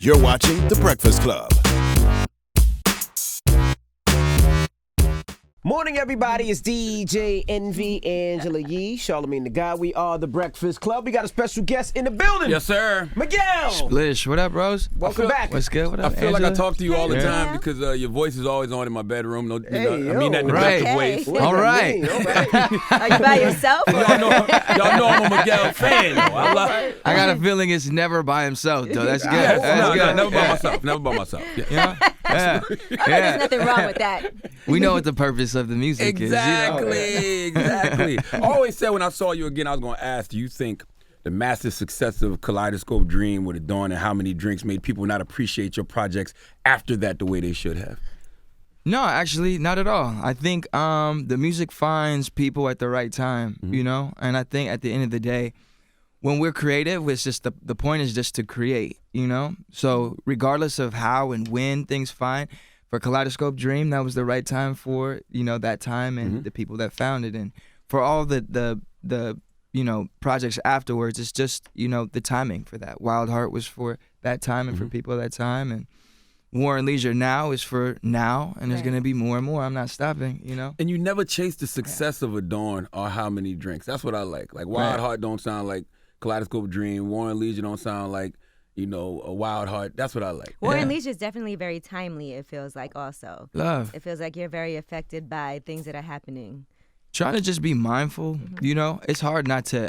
You're watching The Breakfast Club. Morning, everybody. It's DJ Envy, Angela Yee, Charlamagne the God. We are The Breakfast Club. We got a special guest in the building. Yes, sir. Miguel. Splish. What up, bros? Welcome back. What's good? What up, I feel Angela? like I talk to you all the Yeah. time because your voice is always on in my bedroom. No, Hey, I mean that in the Right. best of ways. What All does that right. mean? All right. Are you by yourself? Y'all know I'm a Miguel fan. Though. I got a feeling it's never by himself, though. That's good. Yes, That's good. never by myself. Never by myself. Yeah. Yeah. Yeah. There's nothing wrong with that. We know what the purpose of the music Exactly. Exactly. I always said when I saw you again, I was going to ask, do you think the massive success of Kaleidoscope Dream with Dawn and How Many Drinks made people not appreciate your projects after that the way they should have? No, actually, not at all. I think the music finds people at the right time, you know? And I think at the end of the day, when we're creative, it's just the point is just to create, you know? So regardless of how and when things find, for Kaleidoscope Dream, that was the right time for, you know, that time and the people that found it. And for all the you know, projects afterwards, it's just, you know, the timing for that. Wild Heart was for that time and for people at that time. And War and Leisure now is for now, and there's going to be more and more. I'm not stopping, you know? And you never chase the success of Dawn or How Many Drinks. That's what I like. Like Wild Heart don't sound like Kaleidoscope Dream. War and Leisure don't sound like, you know, a Wild Heart. That's what I like. War and Leisure is definitely very timely, it feels like also. Love. It feels like you're very affected by things that are happening. Trying to just be mindful, you know? It's hard not to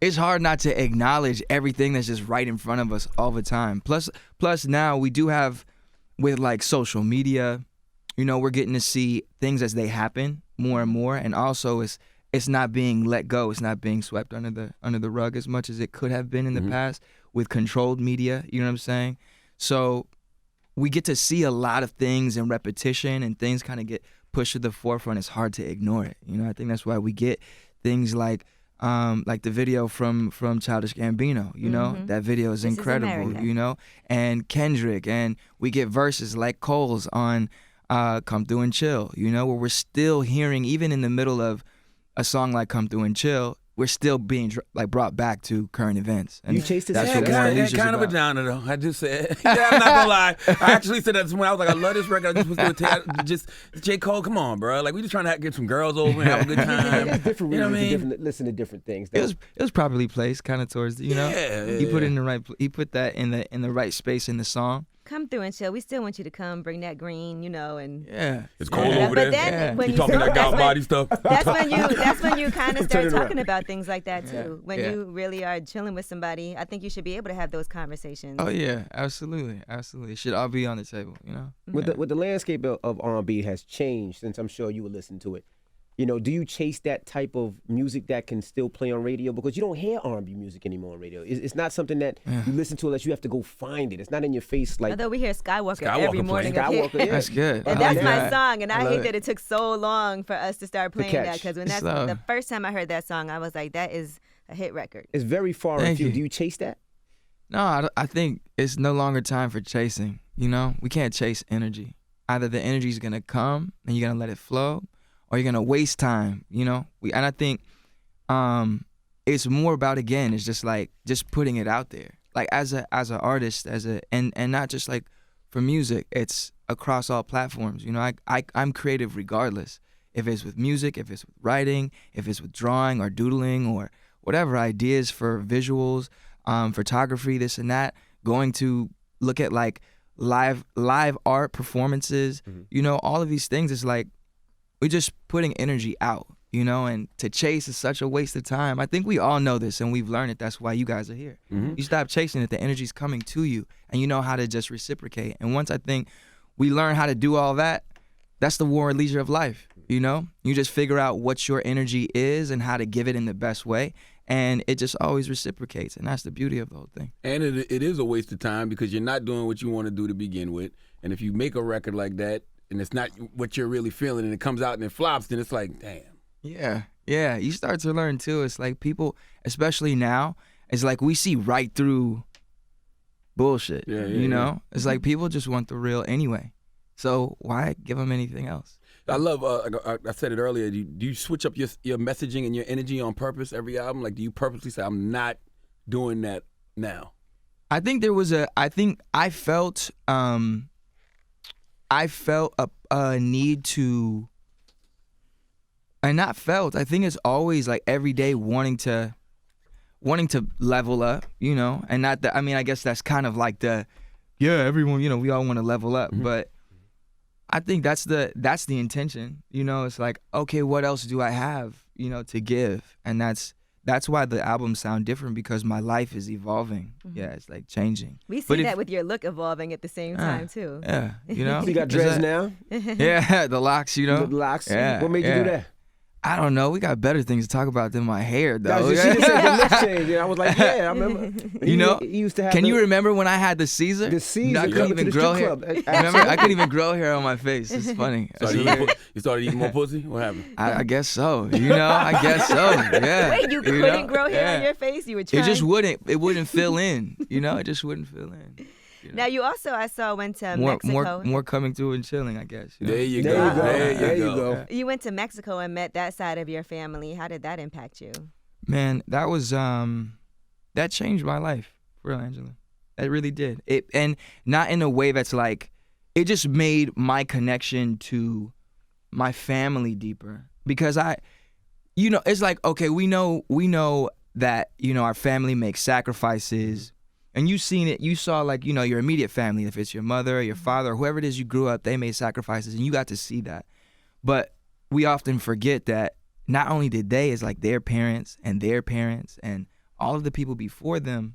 acknowledge everything that's just right in front of us all the time. Plus now we do have, with like social media, you know, we're getting to see things as they happen more and more, and also it's not being let go. It's not being swept under the rug as much as it could have been in the past with controlled media, you know what I'm saying? So we get to see a lot of things in repetition, and things kind of get pushed to the forefront. It's hard to ignore it. You know, I think that's why we get things like the video from Childish Gambino, you know? That video is incredible, America. you know? And Kendrick, and we get verses like Cole's on Come Through and Chill, you know, where we're still hearing, even in the middle of a song like Come Through and Chill, we're still being like brought back to current events. And You chased his that's ass. what War and Leisure's kind of a about. downer though. I just said, yeah, I'm not gonna lie. I actually said that when I was like, I love this record. I just was doing just J. Cole. Come on, bro. Like we just trying to get some girls over and have a good time. It's different You know what I reasons, mean? listen to different things. It was properly placed, kind of towards the, you know. Yeah, He put it in the right. He put that in the right space in the song. Come through and chill. We still want you to come, bring that green, you know, and Yeah, It's cold Yeah, over but there. then Yeah. when You you talking that that's God when- body stuff? that's when you kind of Turn start it around. talking about things like that too. When Yeah. you really are chilling with somebody, I think you should be able to have those conversations. Oh yeah, absolutely. It should all be on the table, you know. With the landscape of R&B has changed since I'm sure you would listen to it. You know, do you chase that type of music that can still play on radio? Because you don't hear R&B music anymore on radio. It's not something that you listen to unless you have to go find it. It's not in your face like Although we hear Skywalker Skywalker every morning up here. Skywalker. Yeah. That's good. And I that's like my that. song, and I love hate it. that it took so long for us to start playing that, catch. because when It's that's love. the first time I heard that song, I was like, that is a hit record. It's very far Thank afield. you. Do you chase that? No, I think it's no longer time for chasing. You know, we can't chase energy. Either the energy's gonna come and you're gonna let it flow, or you're gonna waste time. You know, and I think it's more about, again, it's just like just putting it out there. Like as an artist, and not just like for music, it's across all platforms. You know, I'm creative regardless. If it's with music, if it's with writing, if it's with drawing or doodling or whatever, ideas for visuals, photography, this and that, going to look at like live art performances, you know, all of these things is like we're just putting energy out, you know, and to chase is such a waste of time. I think we all know this and we've learned it. That's why you guys are here. You stop chasing it, the energy's coming to you and you know how to just reciprocate. And once I think we learn how to do all that, that's the War and Leisure of life, you know? You just figure out what your energy is and how to give it in the best way. And it just always reciprocates. And that's the beauty of the whole thing. And it is a waste of time because you're not doing what you want to do to begin with. And if you make a record like that and it's not what you're really feeling and it comes out and it flops, then it's like, damn. Yeah. You start to learn too. It's like people, especially now, it's like we see right through bullshit. You know? It's like people just want the real anyway. So why give them anything else? I love, I said it earlier, do you switch up your messaging and your energy on purpose every album? Like, do you purposely say, I'm not doing that now? I think there was I felt a need to, and not felt, I think it's always like every day wanting to level up, you know, and not that, I mean, I guess that's kind of like everyone, you know, we all want to level up, but I think that's the intention, you know. It's like, okay, what else do I have, you know, to give? And that's why the albums sound different, because my life is evolving. Yeah, it's like changing. We see that with your look evolving at the same time too. Yeah, you know. So you got dreads now? Yeah, the locks, you know. The locks? Yeah, What made you do that? I don't know. We got better things to talk about than my hair, though. She just said the look change. And I was like, yeah, I remember. You know, he used to have can you remember when I had the Caesar? The Caesar. No, I couldn't even grow hair. Remember, I couldn't even grow hair on my face. It's funny. You started eating more pussy? What happened? I guess so. You know, I guess so. Yeah. Wait, you couldn't grow hair on your face? You were trying? It just wouldn't. It wouldn't fill in. You know, it just wouldn't fill in. You know? Now you also, I saw, went to Mexico. More coming through and chilling, I guess. You know? There you go. There you go. You went to Mexico and met that side of your family. How did that impact you? Man, that was that changed my life, for real, Angela. It really did. It, and not in a way that's like, it just made my connection to my family deeper, because you know, it's like, okay, we know that, you know, our family makes sacrifices. And you seen it, you saw, like, you know, your immediate family, if it's your mother or your father or whoever it is you grew up, they made sacrifices and you got to see that. But we often forget that not only did they, it's like their parents and all of the people before them.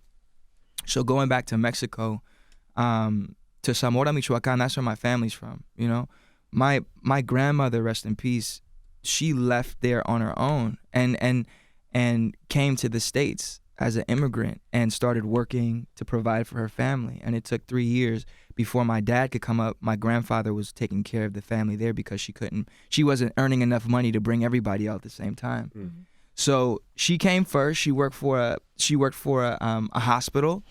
So going back to Mexico, to Zamora, Michoacan, that's where my family's from, you know. My grandmother, rest in peace, she left there on her own and came to the States as an immigrant and started working to provide for her family. And it took 3 years before my dad could come up. My grandfather was taking care of the family there because she wasn't earning enough money to bring everybody out at the same time. Mm-hmm. So she came first. She worked for a hospital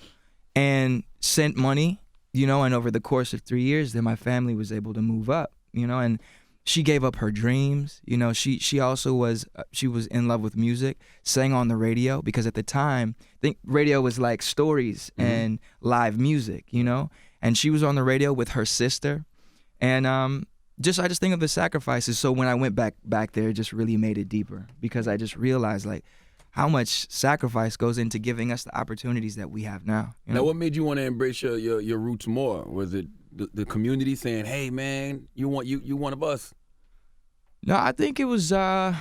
and sent money, you know, and over the course of 3 years, then my family was able to move up, you know, and she gave up her dreams. You know, she also was in love with music, sang on the radio, because at the time, I think radio was like stories and live music, you know, and she was on the radio with her sister. And I just think of the sacrifices. So when I went back there, it just really made it deeper, because I just realized, like, how much sacrifice goes into giving us the opportunities that we have now. You know? Now, what made you want to embrace your roots more? Was it the community saying, "Hey, man, you one of us"? No, I think it was. Let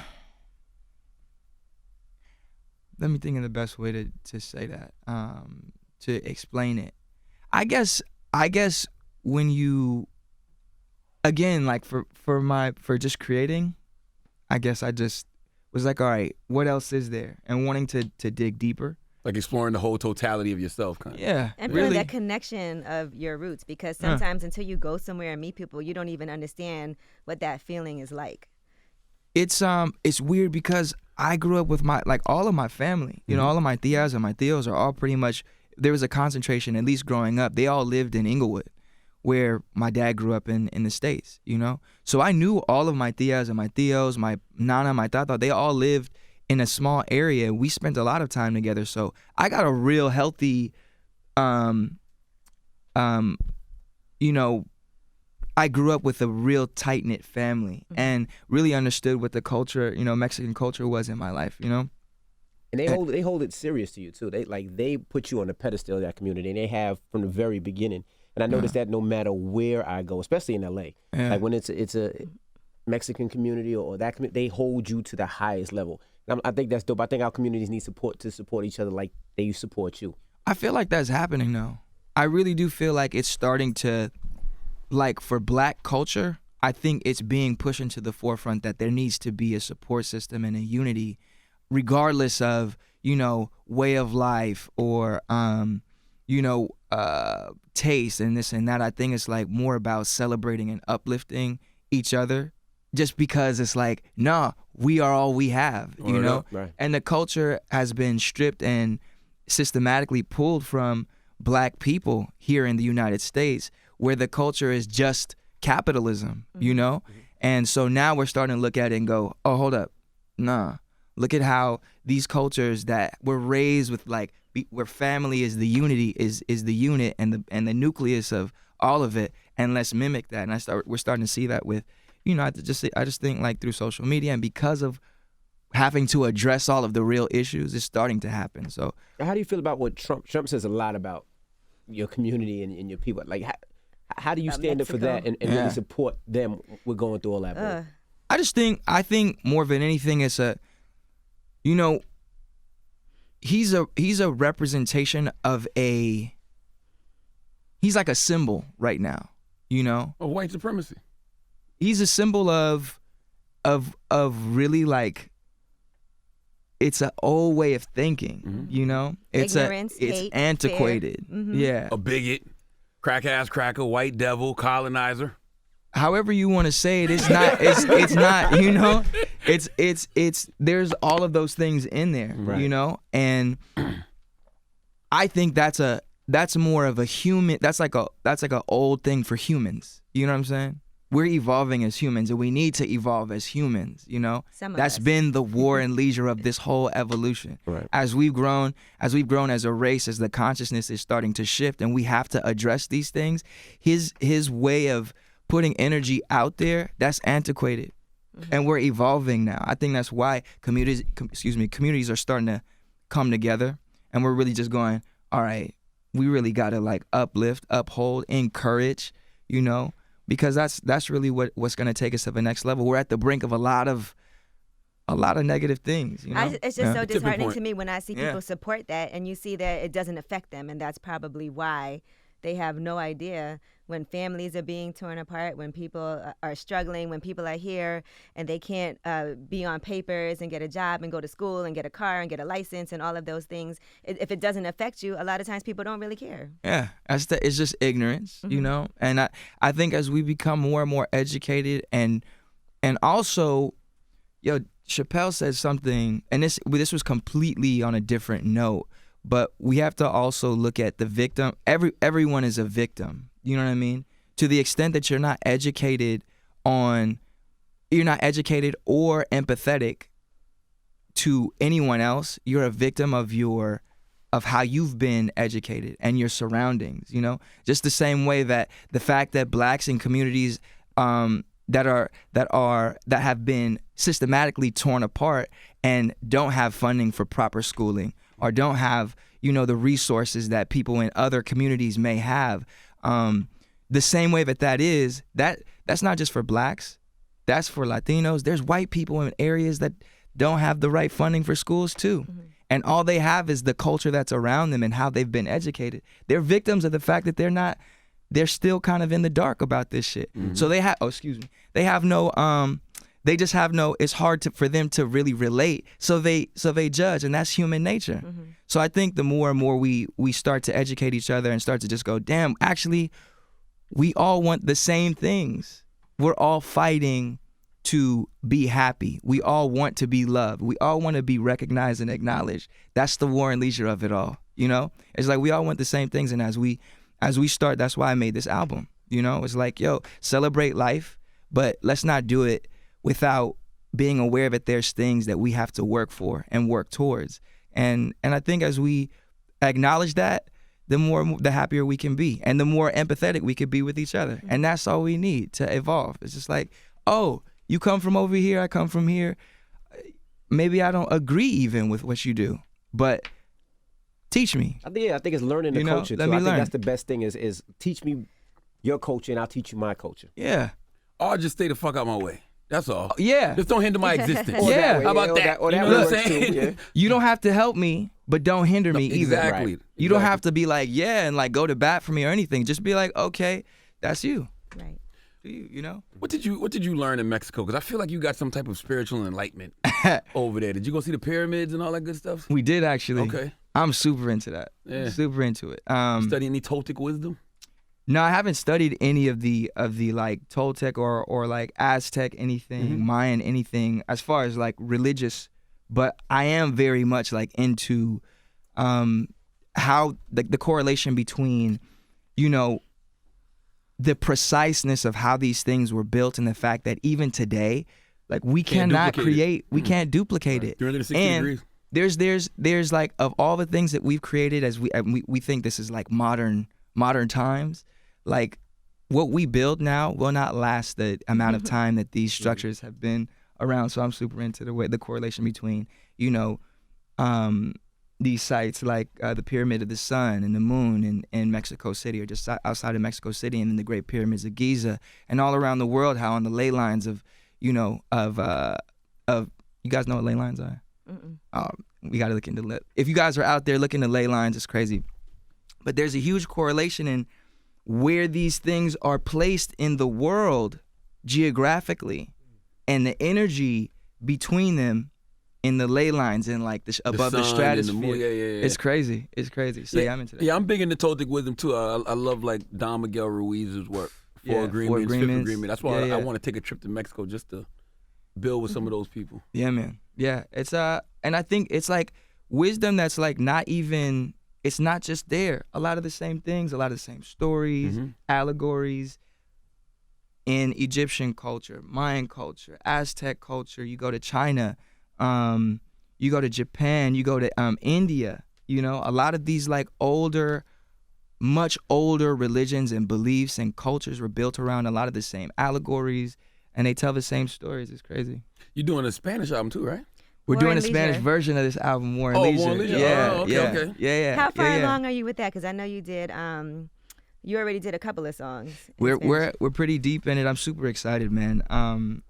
me think of the best way to say that. To explain it, I guess when you, again, like for just creating, I guess I just was like, all right, what else is there, and wanting to dig deeper. Like exploring the whole totality of yourself, kind of. Yeah. And really. feeling that connection of your roots, because sometimes until you go somewhere and meet people, you don't even understand what that feeling is like. It's weird, because I grew up with all of my family, you know, all of my tias and my tios are all pretty much, there was a concentration, at least growing up, they all lived in Inglewood, where my dad grew up in the States, you know? So I knew all of my tias and my tios, my nana, my tata, they all lived in a small area. We spent a lot of time together. So I got a real healthy, you know, I grew up with a real tight-knit family and really understood what the culture, you know, Mexican culture was in my life, you know? And they hold it serious to you too. They put you on the pedestal of that community, and they have from the very beginning. And I noticed that no matter where I go, especially in LA, like when it's a Mexican community or that community, they hold you to the highest level. And I think that's dope. I think our communities need support to support each other like they support you. I feel like that's happening though. I really do feel like it's starting to, like, for Black culture, I think it's being pushed into the forefront that there needs to be a support system and a unity, regardless of, you know, way of life or, you know, taste and this and that. I think it's like more about celebrating and uplifting each other, just because it's like, nah, we are all we have, you know? Right. And the culture has been stripped and systematically pulled from Black people here in the United States, where the culture is just capitalism, you know? And so now we're starting to look at it and go, oh, hold up. Nah, Look at how these cultures that were raised with like where family is the unity is the unit and the nucleus of all of it, and let's mimic that. And we're starting to see that with, I just think like through social media, and because of having to address all of the real issues, it's starting to happen. So how do you feel about what Trump says a lot about your community and your people? Like how do you stand up for that and really support them? We're going through all that. I think more than anything, it's he's a representation of he's like a symbol right now, of white supremacy. He's a symbol of really like, it's an old way of thinking, It's ignorance, it's hate, antiquated. Yeah. A bigot, crack-ass cracker, white devil, colonizer. However you want to say it, it's not it's there's all of those things in there, right. And I think that's more of a human, that's like a old thing for humans. You know what I'm saying? We're evolving as humans, and we need to evolve as humans, That's been the war and leisure of this whole evolution. Right. As we've grown as a race, as the consciousness is starting to shift and we have to address these things, his way of putting energy out there, that's antiquated. And we're evolving now. I think that's why communities are starting to come together, and we're really just going, all right, we really got to like uplift, uphold, encourage, because that's really what's going to take us to the next level. We're at the brink of a lot of negative things. It's just so disheartening to me when I see people support that, and you see that it doesn't affect them, and that's probably why they have no idea when families are being torn apart, when people are struggling, when people are here and they can't be on papers and get a job and go to school and get a car and get a license and all of those things. If it doesn't affect you, a lot of times people don't really care. Yeah, it's just ignorance, And I think as we become more and more educated and also, Chappelle said something, and this was completely on a different note, but we have to also look at the victim. Everyone is a victim. You know what I mean? To the extent that you're not educated or empathetic to anyone else, you're a victim of how you've been educated and your surroundings, Just the same way that the fact that blacks in communities that have been systematically torn apart and don't have funding for proper schooling, or don't have, the resources that people in other communities may have. The same way that's not just for blacks, that's for Latinos. There's white people in areas that don't have the right funding for schools too. Mm-hmm. And all they have is the culture that's around them and how they've been educated. They're victims of the fact that they're still kind of in the dark about this shit. Mm-hmm. So they have no, they just have no, it's hard for them to really relate. So they judge, and that's human nature. Mm-hmm. So I think the more and more we start to educate each other and start to just go, damn, actually, we all want the same things. We're all fighting to be happy. We all want to be loved. We all want to be recognized and acknowledged. That's the war and leisure of it all. It's like we all want the same things. And as we start, that's why I made this album. It's like, celebrate life, but let's not do it without being aware that there's things that we have to work for and work towards. And I think as we acknowledge that, the happier we can be, and the more empathetic we could be with each other. And that's all we need to evolve. It's just like, oh, you come from over here, I come from here. Maybe I don't agree even with what you do, but teach me. I think it's learning the culture too. I think that's the best thing is teach me your culture and I'll teach you my culture. Yeah. Or just stay the fuck out my way. That's all. Yeah. Just don't hinder my existence. Yeah. How about that? You know what I'm saying? Yeah. You don't have to help me, but don't hinder me either. Exactly. Right? You don't have to be like, and like go to bat for me or anything. Just be like, okay, that's you. Right. You. What did you learn in Mexico? Because I feel like you got some type of spiritual enlightenment over there. Did you go see the pyramids and all that good stuff? We did actually. Okay. I'm super into that. Yeah. Super into it. Study any Toltec wisdom? No, I haven't studied any of the like Toltec or like Aztec anything, Mayan anything as far as like religious, but I am very much like into how the correlation between, the preciseness of how these things were built and the fact that even today Like we Can't cannot duplicate create, we can't duplicate it. 360 and degrees. There's like, of all the things that we've created, as we think this is like modern times, like what we build now will not last the amount of time that these structures have been around. So I'm super into the correlation between, you know, these sites like the Pyramid of the Sun and the Moon in Mexico City, or just outside of Mexico City, and then the Great Pyramids of Giza, and all around the world, how on the ley lines of, you know, of you guys know what ley lines are? We got to look into if you guys are out there looking at ley lines, it's crazy. But there's a huge correlation in where these things are placed in the world geographically, and the energy between them in the ley lines and like above the stratosphere. Yeah. It's crazy. So yeah, I'm into that. Yeah, I'm big into Toltec wisdom too. I love like Don Miguel Ruiz's work. Four Agreements, Fifth Agreement. That's why I want to take a trip to Mexico just to build with some of those people. Yeah, man. Yeah, it's and I think it's like wisdom that's like not even. It's not just there. A lot of the same things, a lot of the same stories, allegories. In Egyptian culture, Mayan culture, Aztec culture, you go to China, you go to Japan, you go to India, you know, a lot of these like much older religions and beliefs and cultures were built around a lot of the same allegories, and they tell the same stories. It's crazy. You're doing a Spanish album too, right? We're doing a Spanish version of this album, War and Leisure. War and Leisure. Yeah, Okay. Yeah. How far along are you with that? Because I know you did. You already did a couple of songs. We're pretty deep in it. I'm super excited, man.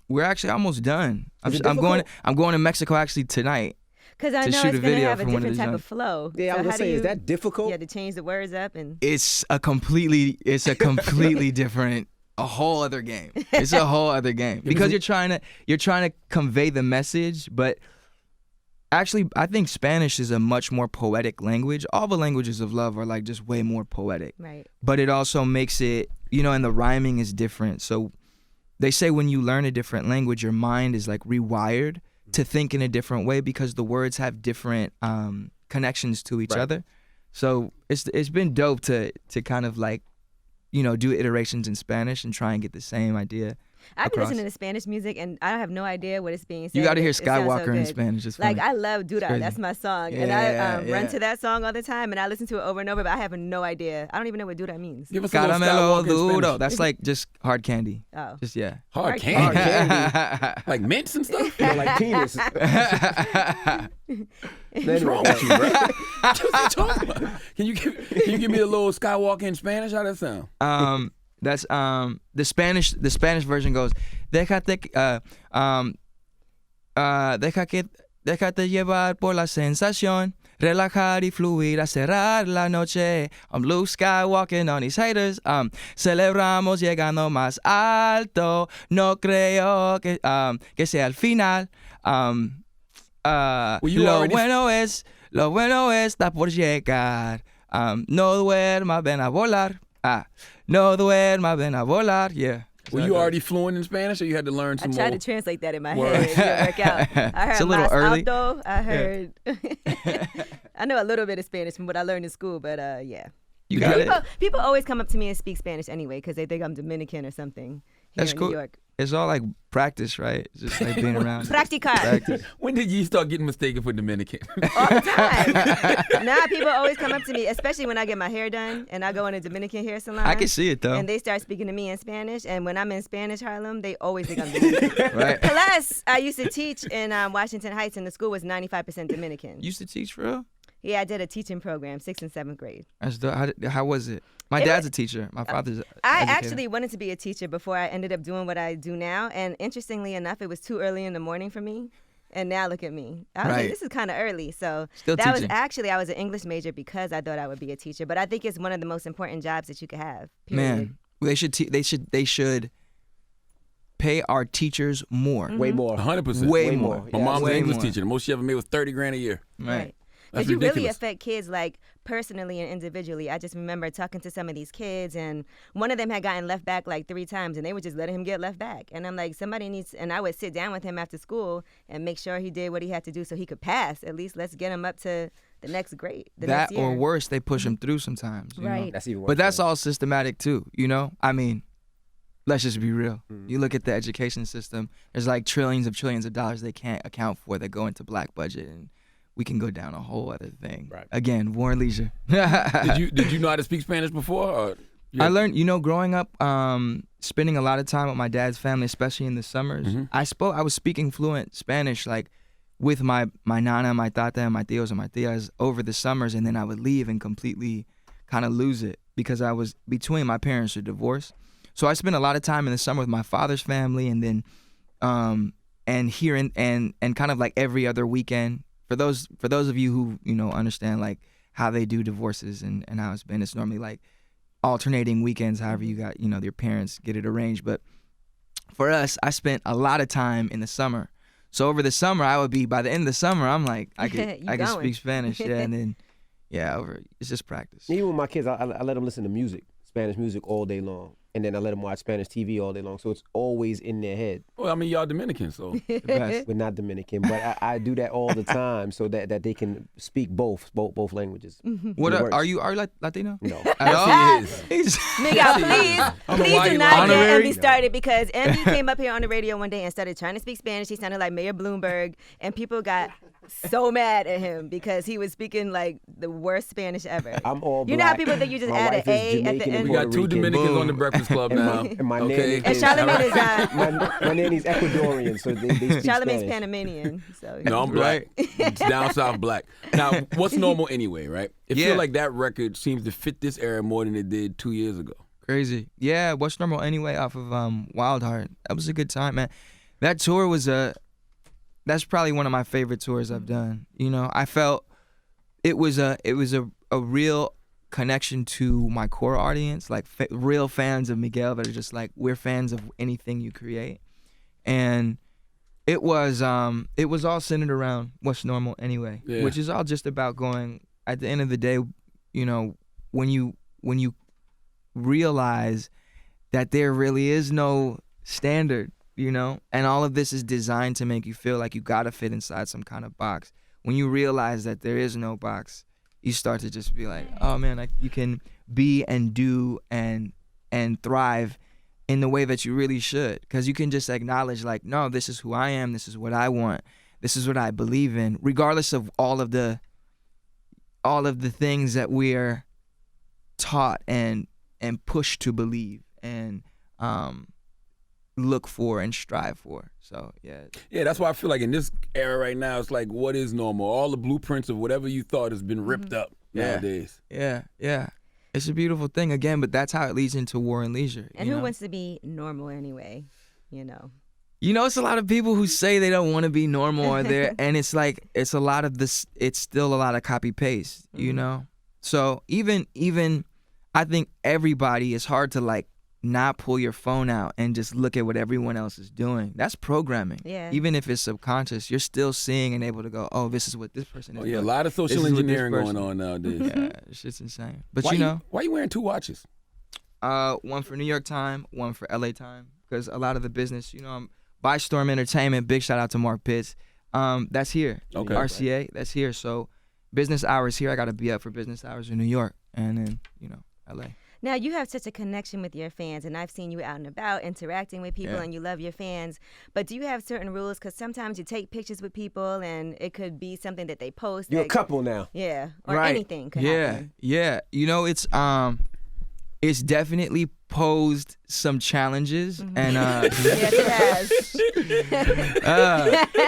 We're actually almost done. I'm going to Mexico actually tonight. Because I know it's going to have a different type of flow. Yeah, I was going to say, is that difficult? You had to change the words up and. It's a completely different, a whole other game. It's a whole other game because you're trying to convey the message, but. Actually, I think Spanish is a much more poetic language. All the languages of love are like just way more poetic. Right. But it also makes it, you know, and the rhyming is different. So they say when you learn a different language, your mind is like rewired to think in a different way because the words have different connections to each other. So it's been dope to kind of like, you know, do iterations in Spanish and try and get the same idea. I've been listening to Spanish music and I have no idea what it's being said. You got to hear Skywalker in Spanish. It's funny. Like I love Dura. That's my song, and I run to that song all the time, and I listen to it over and over. But I have no idea. I don't even know what Dura means. Give us Caramelo duro. That's like just hard candy. Oh, just hard candy. Like mints and stuff. Yeah, like penis. What's wrong with you, bro? What you talking about? Can you give me a little Skywalker in Spanish? How that sound? That's the Spanish version goes déjate llevar por la sensación, relajar y fluir a cerrar la noche. I'm Luke Skywalking on these haters. Celebramos llegando más alto. No creo que sea el final. Lo bueno está por llegar. No duerma, ven a volar. No duerma, ven a volar. Yeah. Were you already fluent in Spanish, or you had to learn some more? I tried to translate that in my head. It didn't work out. I heard it's a little early. Alto. I heard. I know a little bit of Spanish from what I learned in school, but yeah. People always come up to me and speak Spanish anyway because they think I'm Dominican or something. That's cool. New York. It's all like practice, right? It's just like being around. Practicar. When did you start getting mistaken for Dominican? All the time. Now people always come up to me, especially when I get my hair done and I go in a Dominican hair salon. I can see it though. And they start speaking to me in Spanish. And when I'm in Spanish Harlem, they always think I'm Dominican. Right. Plus, I used to teach in Washington Heights, and the school was 95% Dominican. You used to teach for real? Yeah, I did a teaching program, 6th and 7th grade. How was it? My dad's a teacher. My father's I educator. actually wanted to be a teacher before I ended up doing what I do now. And interestingly enough, it was too early in the morning for me. And now look at me. I was like, this is kind of early. So Still that teaching. was actually, I was an English major because I thought I would be a teacher. But I think it's one of the most important jobs that you could have. Period. Man, they should pay our teachers more. Way more. 100%. Way more. My mom's an English more. teacher. The most she ever made was $30,000 a year. Right. Because That's you really ridiculous. affect kids like personally and individually. I just remember talking to some of these kids, and one of them had gotten left back like 3 times, and they were just letting him get left back. And I'm like, somebody needs, and I would sit down with him after school and make sure he did what he had to do so he could pass. At least let's get him up to the next grade. That or worse, they push him through sometimes. You Right. know? That's even worse. But that's all systematic too, you know? I mean, Let's just be real. You look at the education system, there's like trillions of dollars they can't account for that go into black budget, and we can go down a whole other thing. Right. Again, war and leisure. Did you know how to speak Spanish before? Or I learned, growing up, spending a lot of time with my dad's family, especially in the summers. I was speaking fluent Spanish, like with my nana, my tata, and my tios and my tias over the summers, and then I would leave and completely kind of lose it because I was between my parents are divorced. So I spent a lot of time in the summer with my father's family, and then and here and kind of like every other weekend. For those of you who understand like how they do divorces and how it's been, it's normally like alternating weekends, however you got your parents get it arranged. But for us, I spent a lot of time in the summer. So over the summer, I would be, by the end of the summer, I'm like I can speak Spanish, and then it's just practice. Even with my kids, I let them listen to music, Spanish music all day long. And then I let them watch Spanish TV all day long, so it's always in their head. Well, I mean, y'all Dominican, so The best. We're not Dominican, but I do that all the time so that they can speak both languages. What are you Latino? No. At all? yes, he is. Miguel, please why do you not get honorary. Envy started, because Envy came up here on the radio one day and started trying to speak Spanish. He sounded like Mayor Bloomberg, and people got so mad at him because he was speaking like the worst Spanish ever. I'm all black. You know how people think you just My add an wife is A at the Jamaican end? and We got Puerto two Rican. Dominicans on the Boom. Breakfast Club And now. my Okay. nanny And is- Charlamagne is my nanny's Ecuadorian, so they speak Charlamagne's Spanish. Panamanian. So No, I'm black. It's down south black. Now, what's normal anyway, right? It Yeah. feels like that record seems to fit this era more than it did 2 years ago. Crazy. Yeah, What's Normal Anyway off of Wild Heart. That was a good time, man. That tour was that's probably one of my favorite tours I've done. I felt it was a real connection to my core audience, like real fans of Miguel that are just like, we're fans of anything you create. And it was all centered around What's Normal Anyway, Yeah. which is all just about going, at the end of the day, when you realize that there really is no standard, and all of this is designed to make you feel like you gotta fit inside some kind of box. When you realize that there is no box, you start to just be like, oh man, you can be and do and thrive in the way that you really should, because you can just acknowledge like, no, this is who I am, this is what I want, this is what I believe in, regardless of all of the things that we're taught and pushed to believe and look for and strive for. So Yeah, that's why I feel like in this era right now, it's like, what is normal? All the blueprints of whatever you thought has been ripped up nowadays. yeah it's a beautiful thing again, but that's how it leads into war and leisure. and who wants to be normal anyway? It's a lot of people who say they don't want to be normal or there, and it's like it's a lot of this. It's still a lot of copy paste, So even I think everybody, it's hard to like not pull your phone out and just look at what everyone else is doing. That's programming. Yeah. Even if it's subconscious, you're still seeing and able to go, oh, this is what this person is Oh yeah, a doing. lot of social This is what this engineering person- going on nowadays. Yeah, shit's insane. But Why you wearing 2 watches? one for New York Time, one for LA Time, because a lot of the business, by Storm Entertainment, big shout out to Mark Pitts. That's here. Okay. RCA, that's here. So business hours here, I got to be up for business hours in New York, and then, LA. Now, you have such a connection with your fans, and I've seen you out and about interacting with people, and you love your fans. But do you have certain rules? Because sometimes you take pictures with people, and it could be something that they post. You're a that- couple now. Yeah, or Right. anything could happen. Yeah. It's definitely posed some challenges and Yes, it has.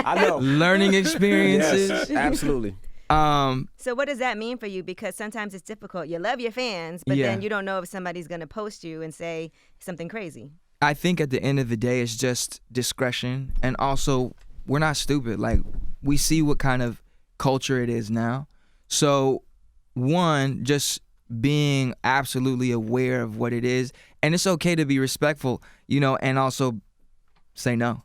I know. learning experiences. Yes, absolutely. So what does that mean for you? Because sometimes it's difficult. You love your fans, but Yeah. then you don't know if somebody's going to post you and say something crazy. I think at the end of the day, it's just discretion. And also, we're not stupid. Like, we see what kind of culture it is now. So, one, just being absolutely aware of what it is. And it's okay to be respectful, and also say no,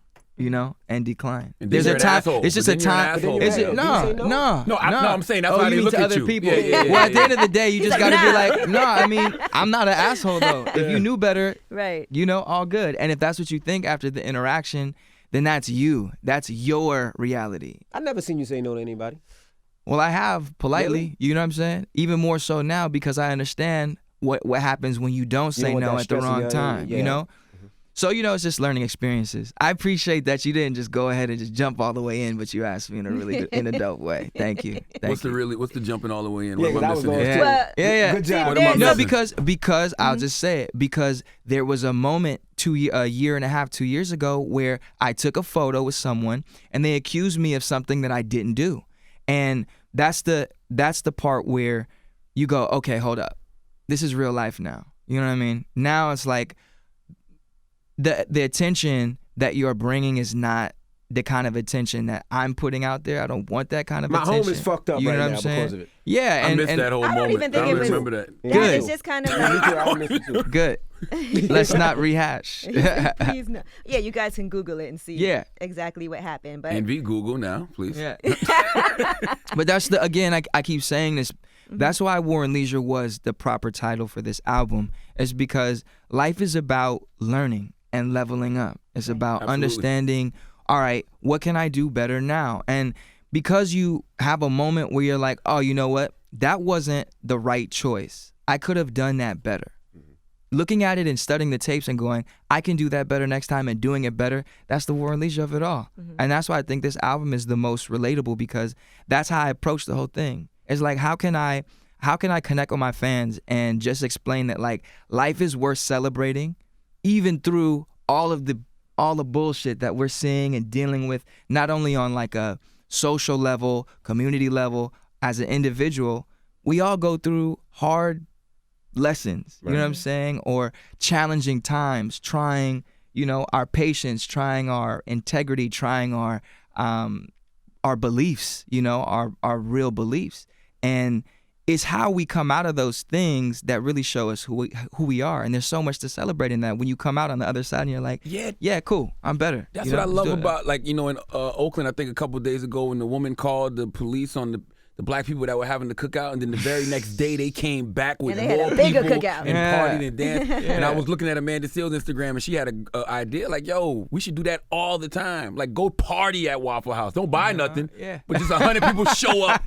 and decline. And then There's you're a an time. asshole. It's just But a then you're an time. asshole. Is Did it you no, say no? no, No, I'm saying that's oh, how you they mean look to at other you. people. Yeah. Well, at the end of the day, you just like, gotta be nah. like, no. I mean, I'm not an asshole though. If you knew better, Right. all good. And if that's what you think after the interaction, then that's you. That's your reality. I've never seen you say no to anybody. Well, I have politely. Really? You know what I'm saying? Even more so now because I understand what happens when you don't say want no that at the stress in wrong your- time. yeah. So, it's just learning experiences. I appreciate that you didn't just go ahead and just jump all the way in, but you asked me in a really in a dope way. Thank you. What's the jumping all the way in? Yeah, What am I because I was missing lost here? too. Well, Yeah. Good job. What am I No, missing? because I'll just say it, because there was a moment a year and a half, 2 years ago, where I took a photo with someone and they accused me of something that I didn't do. And that's the part where you go, okay, hold up. This is real life now. You know what I mean? Now it's like the attention that you're bringing is not the kind of attention that I'm putting out there. I don't want that kind of My attention. home is fucked up You know right what now I'm saying? because of it. Yeah, I and missed that whole I don't moment. even think I don't it was- remember that. Yeah, That Good. is just kind of Me like, too. I miss it too. Good. Let's not rehash. please no. Yeah, you guys can Google it and see Yeah. exactly what happened. But NV Google now, please. Yeah. But that's I keep saying this. That's why War and Leisure was the proper title for this album, is because life is about learning and leveling up. It's about Absolutely. understanding, all right, what can I do better now? And because you have a moment where you're like, oh, you know what? That wasn't the right choice. I could have done that better. Looking at it and studying the tapes and going, I can do that better next time, and doing it better, that's the War and Leisure of it all. And that's why I think this album is the most relatable, because that's how I approach the whole thing. It's like, how can I connect with my fans and just explain that, like, life is worth celebrating, even through all the bullshit that we're seeing and dealing with, not only on like a social level, community level, as an individual. We all go through hard lessons, you know what I'm saying? Or challenging times, trying, our patience, trying our integrity, trying our beliefs, our real beliefs. And it's how we come out of those things that really show us who we are. And there's so much to celebrate in that. When you come out on the other side and you're like, yeah, cool, I'm better. That's what I love about, like, in Oakland, I think a couple of days ago, when the woman called the police on the black people that were having the cookout, and then the very next day they came back with And they had more a bigger people cookout. and partied and danced. Yeah. And I was looking at Amanda Seals' Instagram, and she had an idea like, yo, we should do that all the time. Like, go party at Waffle House. Don't buy nothing, yeah. but just 100 people show up,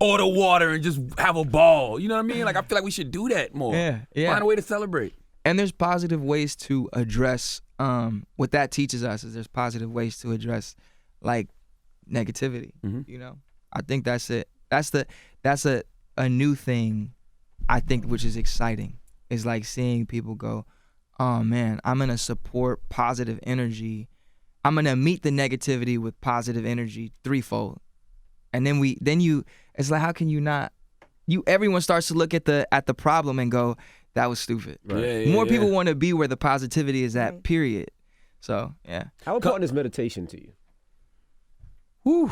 order water, and just have a ball. You know what I mean? Like, I feel like we should do that more. Yeah. Find a way to celebrate. And there's positive ways to address, what that teaches us is there's positive ways to address, like, negativity. I think that's it. That's a new thing, I think, which is exciting. Is like seeing people go, oh man, I'm gonna support positive energy. I'm gonna meet the negativity with positive energy threefold. And then it's like, how can you not? Everyone starts to look at the problem and go, that was stupid. Right. More people want to be where the positivity is at, period. So yeah. How important is meditation to you? Whew.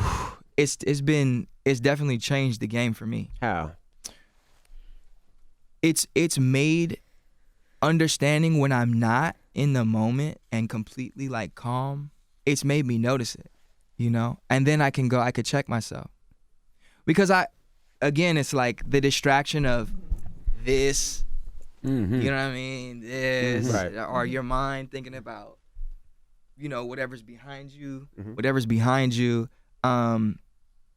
It's definitely changed the game for me. How? It's made understanding when I'm not in the moment and completely like calm, it's made me notice it, and then I could check myself, because it's like the distraction of this, you know what I mean, this, Right. or your mind thinking about, whatever's behind you,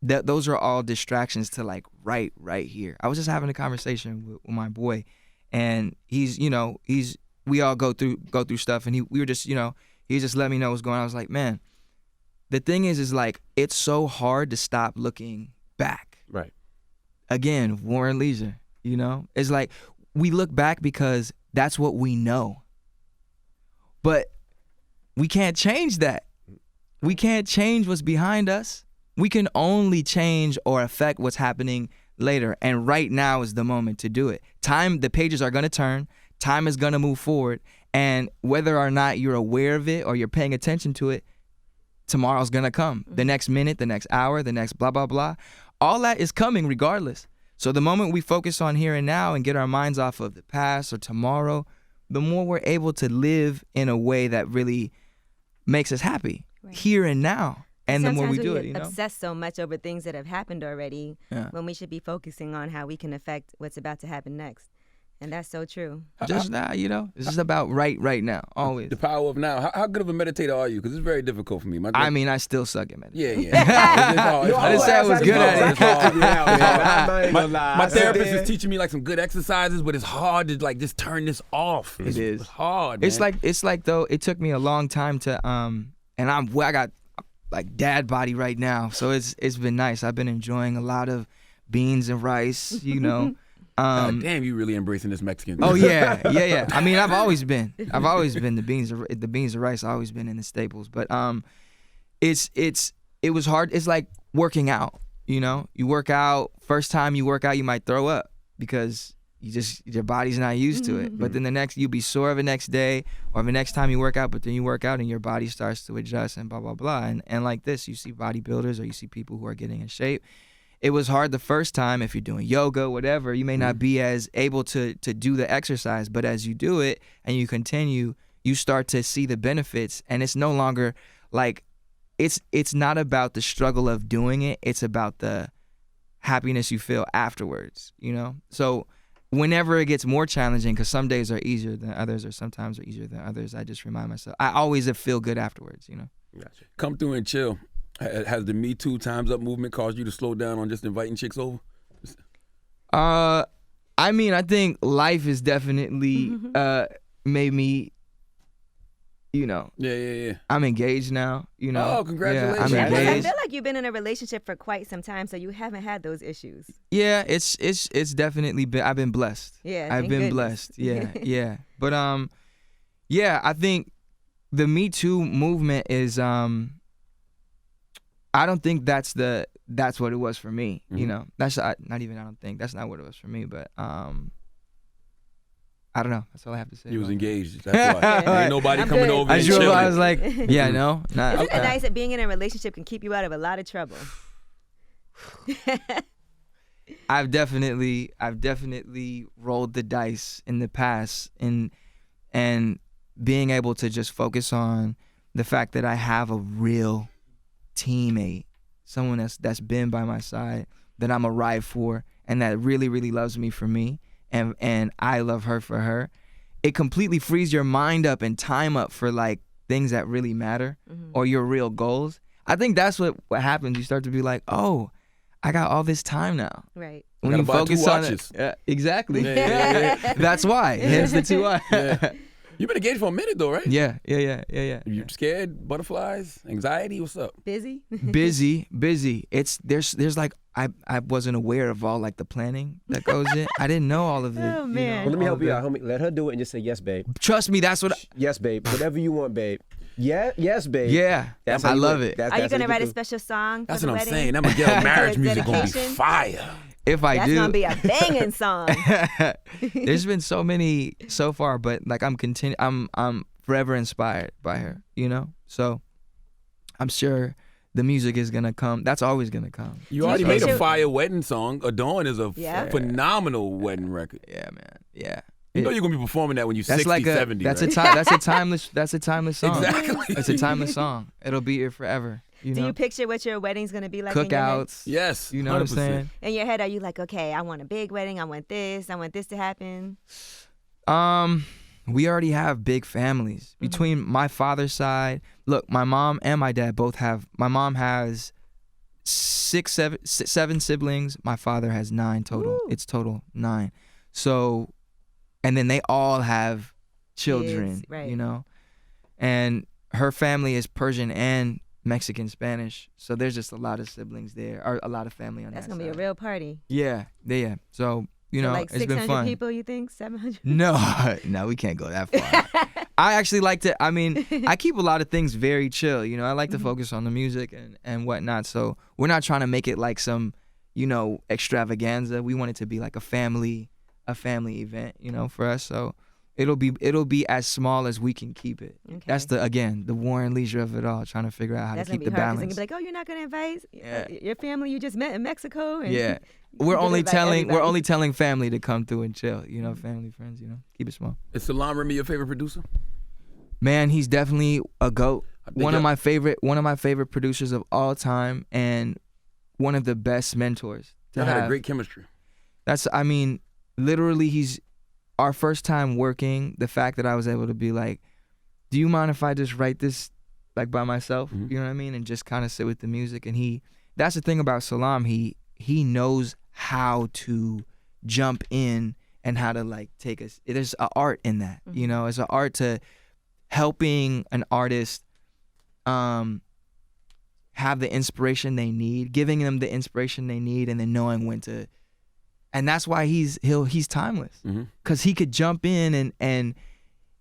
that those are all distractions to like right here. I was just having a conversation with my boy, and we all go through stuff, and we were just, he just let me know what's going on. I was like, man, the thing is like, it's so hard to stop looking back. Right. Again, War and Leisure, it's like we look back because that's what we know, but we can't change that. We can't change what's behind us. We can only change or affect what's happening later. And right now is the moment to do it. The pages are going to turn. Time is going to move forward. And whether or not you're aware of it or you're paying attention to it, tomorrow's going to come. The next minute, the next hour, the next blah, blah, blah. All that is coming regardless. So the moment we focus on here and now and get our minds off of the past or tomorrow, the more we're able to live in a way that really makes us happy here and now. And the more we do it, obsess so much over things that have happened already, Yeah. when we should be focusing on how we can affect what's about to happen next. And that's so true. Just now, it's just about right now, always. The power of now. How good of a meditator are you? Because it's very difficult for me. I still suck at meditating. Yeah. I didn't say I was good at it. My therapist is teaching me like some good exercises, but it's hard to like just turn this off. It is. It's hard, man. It's like though, it took me a long time to and I got like dad body right now, so it's been nice. I've been enjoying a lot of beans and rice, God damn, you really embracing this Mexican. Oh yeah. I mean, I've always been the beans and rice. I've always been in the staples, but it was hard. It's like working out. You work out. First time you work out, you might throw up because your body's not used to it. But then you'll be sore the next day or the next time you work out. But then you work out and your body starts to adjust and blah blah blah. And like this, you see bodybuilders or you see people who are getting in shape. It was hard the first time. If you're doing yoga, whatever, you may not be as able to do the exercise, but as you do it and you continue, you start to see the benefits. And it's no longer like, it's not about the struggle of doing it. It's about the happiness you feel afterwards, So whenever it gets more challenging, because some days are easier than others or sometimes are easier than others, I just remind myself, I always feel good afterwards, Gotcha. Come through and chill. Has the Me Too Time's Up movement caused you to slow down on just inviting chicks over? I mean, I think life has definitely made me, Yeah. I'm engaged now, Oh, congratulations. Yeah, I'm engaged. I feel like you've been in a relationship for quite some time, so you haven't had those issues. Yeah, it's definitely been, I've been blessed. Yeah, I've been blessed. Yeah. But I think the Me Too movement is I don't think that's what it was for me. That's not even. I don't think that's not what it was for me. But I don't know. That's all I have to say. You was engaged. That's why. Ain't nobody coming good. over. I and sure chilling. I was like, yeah, no. Nah, Isn't it nice that being in a relationship can keep you out of a lot of trouble? I've definitely rolled the dice in the past, and being able to just focus on the fact that I have a real teammate, someone that's been by my side, that I'm a ride for, and that really, really loves me for me, and I love her for her. It completely frees your mind up and time up for like things that really matter or your real goals. I think that's what happens. You start to be like, oh, I got all this time now. Right. When you focus on it, exactly. Yeah. That's why. Hence the 2 I. Yeah. You've been engaged for a minute though, right? Yeah. You scared? Butterflies? Anxiety? What's up? Busy? Busy. There's like I wasn't aware of all like the planning that goes in. I didn't know all of it. Oh man. Well, let me help you out, homie. Let her do it and just say yes, babe. Trust me, that's what. Yes, babe. Whatever you want, babe. Yeah, yes, babe. Yeah, That's I how you love wait. it. That's Are you how gonna write a do. special song for That's the what I'm wedding? saying. That Miguel marriage music gonna be Dedication? fire. If I That's do, gonna be a banging song. there's been so many so far, but like I'm forever inspired by her, So I'm sure the music is gonna come. That's always gonna come. You already you made a picture- fire wedding song. Adorn is a Yeah. phenomenal wedding record. Yeah, man. Yeah. You know you're gonna be performing that when you're That's 60, like 70, that's right? that's a timeless song. Exactly. It's a timeless song. It'll be here forever. Do you picture what your wedding's gonna be like? Cookouts. Yes. You know what I'm 100%. saying? In your head, are you like, okay, I want a big wedding. I want this to happen. We already have big families. Between my father's side, look, my mom and my dad both have. My mom has seven siblings. My father has 9 total. Ooh. It's total 9. So, and then they all have children, Kids, right. And her family is Persian and Mexican Spanish. So there's just a lot of siblings there, or a lot of family on That's that gonna side. be a real party. Yeah. So, Like it's been 600 fun. people, you think? 700? No, we can't go that far. I actually like to, I keep a lot of things very chill. I like to focus on the music and whatnot. So we're not trying to make it like some, extravaganza. We want it to be like a family event, for us. So it'll be as small as we can keep it. Okay. That's the war and leisure of it all, trying to figure out how That's to keep gonna the be hard. 'Cause then balance. you'll be like, oh, you're not gonna invite Yeah. your family you just met in Mexico? And Yeah. you We're can only invite telling everybody. family to come through and chill, family, friends, keep it small. Is Salam Remy your favorite producer? Man, he's definitely a GOAT. I think One of my favorite producers of all time, and one of the best mentors to Y'all have. had a great chemistry. Literally, he's our first time working, the fact that I was able to be like, do you mind if I just write this like by myself? You know what I mean? And just kind of sit with the music. And that's the thing about Salam. He knows how to jump in and how to like take us. There's an art in that, you know. It's an art to helping an artist have the inspiration they need, giving them the inspiration they need, and then knowing when to. And that's why he's timeless, because he could jump in and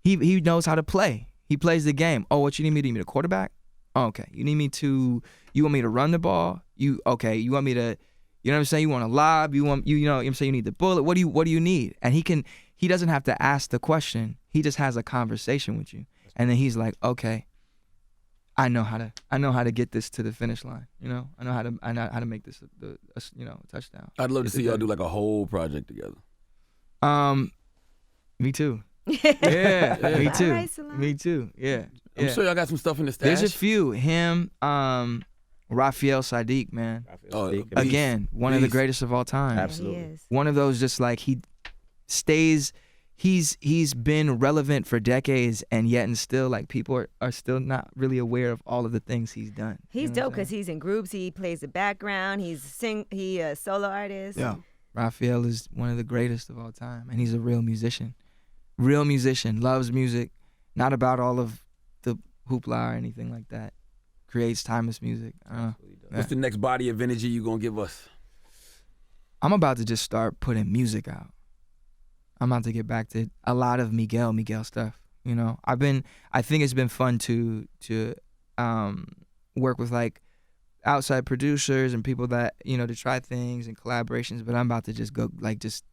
he knows how to play. He plays the game. Oh, what you need me to do? You need me to quarterback? Oh, okay. You want me to run the ball? You want me to, you know what I'm saying? You want a lob? You know what I'm saying? You need the bullet. What do you need? And he doesn't have to ask the question. He just has a conversation with you. And then he's like, okay, I know how to get this to the finish line. You know, I know how to make this a touchdown. I'd love to see y'all do like a whole project together. Me too. Yeah, me too. Right, Salam. Me too. Yeah. I'm sure y'all got some stuff in the stash. There's a few. Him, Raphael Sadiq, man. Again, one of the greatest of all time. Absolutely. Yeah, he is. One of those just like he stays. He's been relevant for decades, and yet and still like people are still not really aware of all of the things he's done. He's dope because he's in groups. He plays the background. He a solo artist. Yeah. Raphael is one of the greatest of all time, and he's a real musician. Real musician, loves music, not about all of the hoopla or anything like that. Creates timeless music. What's the next body of energy you gonna give us? I'm about to just start putting music out. I'm about to get back to a lot of Miguel stuff. You know, I think it's been fun to work with like outside producers and people that, you know, to try things and collaborations, but I'm about to just go like just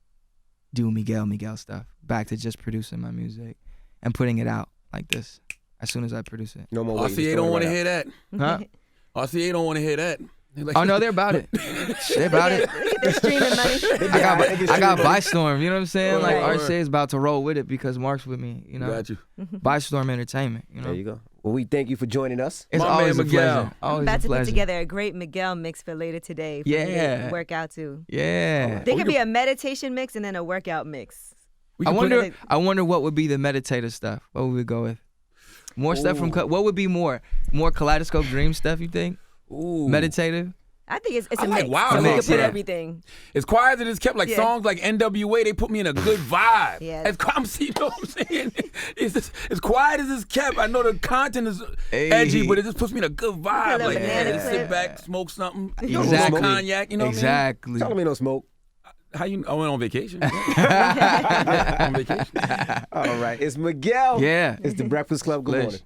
do Miguel stuff. Back to just producing my music and putting it out like this as soon as I produce it. No more waiting. RCA don't want to hear that. Huh? RCA don't want to hear that. Oh no, they're about it. They're about it. Look at their streaming money. I got Bystorm, you know what I'm saying? Like Right. RCA is about to roll with it because Mark's with me, you know. Got you. Bystorm Entertainment, you know. There you go. Well, we thank you for joining us. It's My always man a Miguel. pleasure. Always About a to put pleasure. together a great Miguel mix for later today. For you to Yeah. work out to. Yeah. There could be a meditation mix and then a workout mix. We I can put- wonder what would be the meditative stuff. What would we go with? More stuff from what would be more Kaleidoscope Dream stuff, you think? Ooh. Meditative? I think it's I a like mix. Wild So we can House, put yeah. everything. As quiet as it is kept, like Yeah. songs like NWA, they put me in a good vibe. Yeah. As you know what I'm saying? It's just, as quiet as it's kept, I know the content is edgy, but it just puts me in a good vibe. little Like, banana just sit clip. back, smoke something. Exactly. Cognac, you know what Exactly. Tell me no smoke. I mean? How you? I went on vacation. on vacation. All right. It's Miguel. Yeah. It's the Breakfast Club. Good Lish. morning.